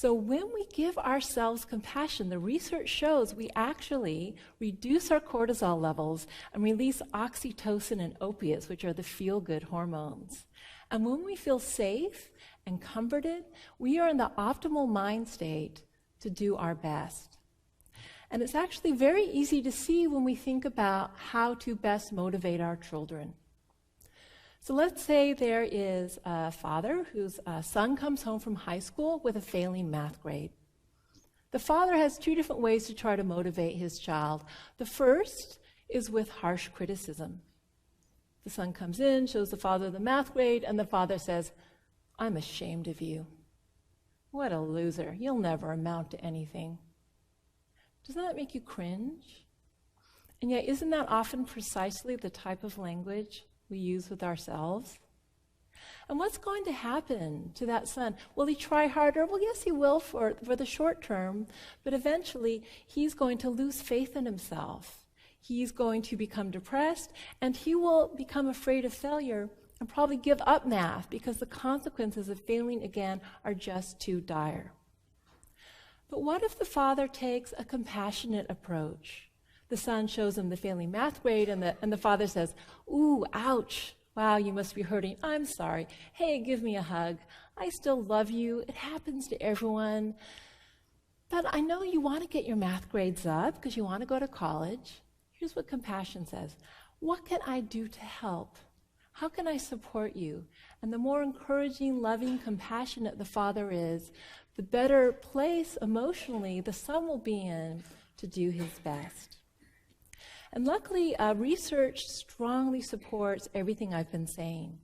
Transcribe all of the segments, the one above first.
So when we give ourselves compassion, the research shows we actually reduce our cortisol levels and release oxytocin and opiates, which are the feel-good hormones. And when we feel safe and comforted, we are in the optimal mind state to do our best. And it's actually very easy to see when we think about how to best motivate our children. So let's say there is a father whose son comes home from high school with a failing math grade. The father has two different ways to try to motivate his child. The first is with harsh criticism. The son comes in, shows the father the math grade, and the father says, "I'm ashamed of you. What a loser. You'll never amount to anything." Doesn't that make you cringe? And yet, isn't that often precisely the type of language we use with ourselves? And what's going to happen to that son? Will he try harder? Well, yes, he will for the short term, but eventually he's going to lose faith in himself. He's going to become depressed, and he will become afraid of failure and probably give up math because the consequences of failing again are just too dire. But what if the father takes a compassionate approach? The son shows him the failing math grade, and the father says, "Ooh, ouch. Wow, you must be hurting. I'm sorry. Hey, give me a hug. I still love you. It happens to everyone. But I know you want to get your math grades up because you want to go to college." Here's what compassion says. What can I do to help? How can I support you? And the more encouraging, loving, compassionate the father is, the better place emotionally the son will be in to do his best. And luckily, research strongly supports everything I've been saying.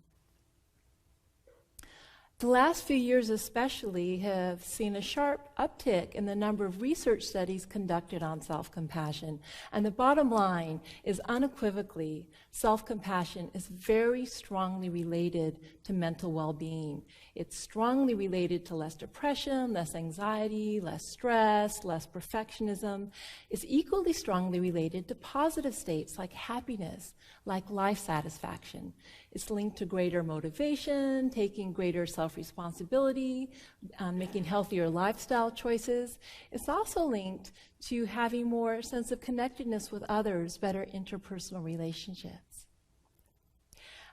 The last few years especially have seen a sharp uptick in the number of research studies conducted on self-compassion. And the bottom line is unequivocally, self-compassion is very strongly related to mental well-being. It's strongly related to less depression, less anxiety, less stress, less perfectionism. It's equally strongly related to positive states like happiness, like life satisfaction. It's linked to greater motivation, taking greater self-responsibility, making healthier lifestyle choices. It's also linked to having more sense of connectedness with others, better interpersonal relationships.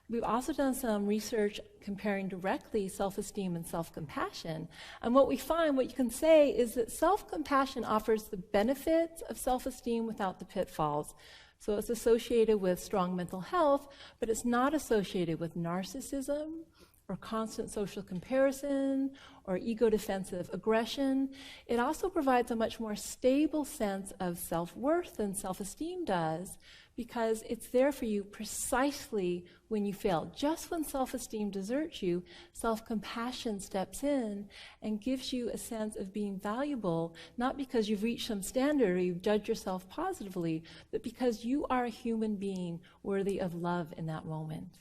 We've also done some research comparing directly self-esteem and self-compassion. And what we find, what you can say, is that self-compassion offers the benefits of self-esteem without the pitfalls. So it's associated with strong mental health, but it's not associated with narcissism or constant social comparison or ego-defensive aggression. It also provides a much more stable sense of self-worth than self-esteem does, because it's there for you precisely when you fail. Just when self-esteem deserts you, self-compassion steps in and gives you a sense of being valuable, not because you've reached some standard or you've judged yourself positively, but because you are a human being worthy of love in that moment.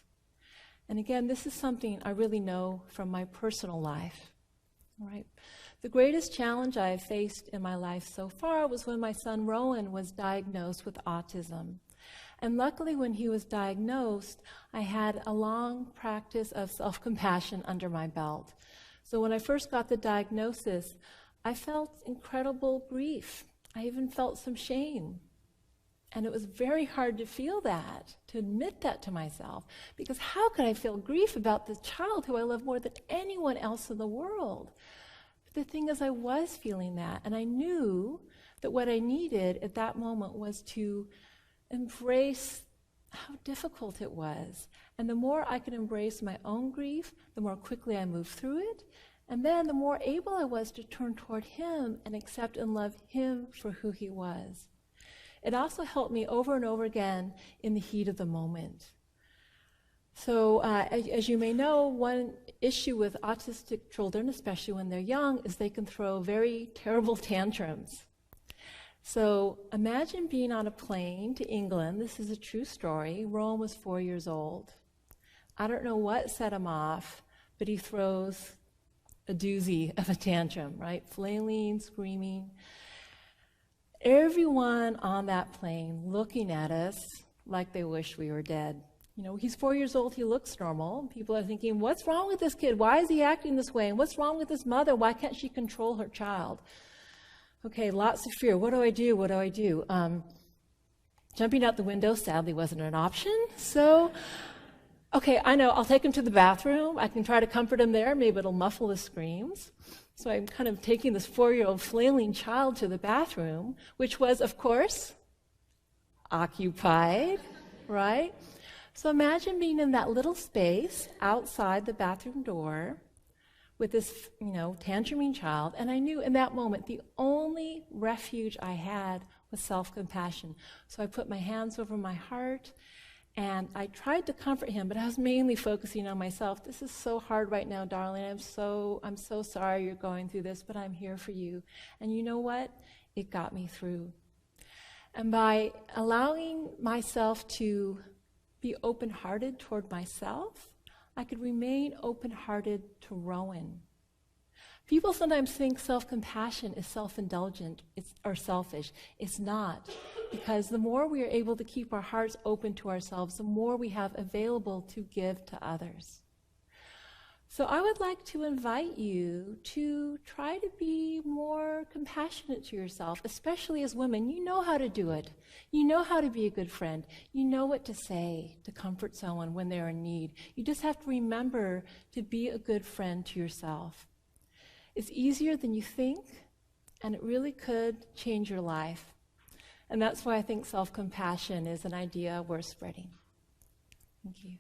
And again, this is something I really know from my personal life. All right. The greatest challenge I have faced in my life so far was when my son Rowan was diagnosed with autism. And luckily, when he was diagnosed, I had a long practice of self-compassion under my belt. So when I first got the diagnosis, I felt incredible grief. I even felt some shame. And it was very hard to feel that, to admit that to myself, because how could I feel grief about the child who I love more than anyone else in the world? But the thing is, I was feeling that, and I knew that what I needed at that moment was to embrace how difficult it was. And the more I could embrace my own grief, the more quickly I moved through it, and then the more able I was to turn toward him and accept and love him for who he was. It also helped me over and over again in the heat of the moment. So as you may know, one issue with autistic children, especially when they're young, is they can throw very terrible tantrums. So imagine being on a plane to England. This is a true story. Rowan was 4 years old. I don't know what set him off, but he throws a doozy of a tantrum, right? Flailing, screaming. Everyone on that plane looking at us like they wish we were dead. You know, he's 4 years old, he looks normal. People are thinking, what's wrong with this kid? Why is he acting this way? And what's wrong with his mother? Why can't she control her child? Okay, lots of fear. What do I do? What do I do? Jumping out the window sadly wasn't an option. So, okay, I know, I'll take him to the bathroom. I can try to comfort him there. Maybe it'll muffle his screams. So I'm kind of taking this 4-year-old flailing child to the bathroom, which was, of course, occupied, right? So imagine being in that little space outside the bathroom door with this, tantruming child, and I knew in that moment the only refuge I had was self-compassion. So I put my hands over my heart, and I tried to comfort him, but I was mainly focusing on myself. This is so hard right now, darling. I'm so sorry you're going through this, but I'm here for you. And you know what? It got me through. And by allowing myself to be open-hearted toward myself, I could remain open-hearted to Rowan. People sometimes think self-compassion is self-indulgent or selfish. It's not, because the more we are able to keep our hearts open to ourselves, the more we have available to give to others. So I would like to invite you to try to be more compassionate to yourself, especially as women. You know how to do it. You know how to be a good friend. You know what to say to comfort someone when they're in need. You just have to remember to be a good friend to yourself. It's easier than you think, and it really could change your life. And that's why I think self-compassion is an idea worth spreading. Thank you.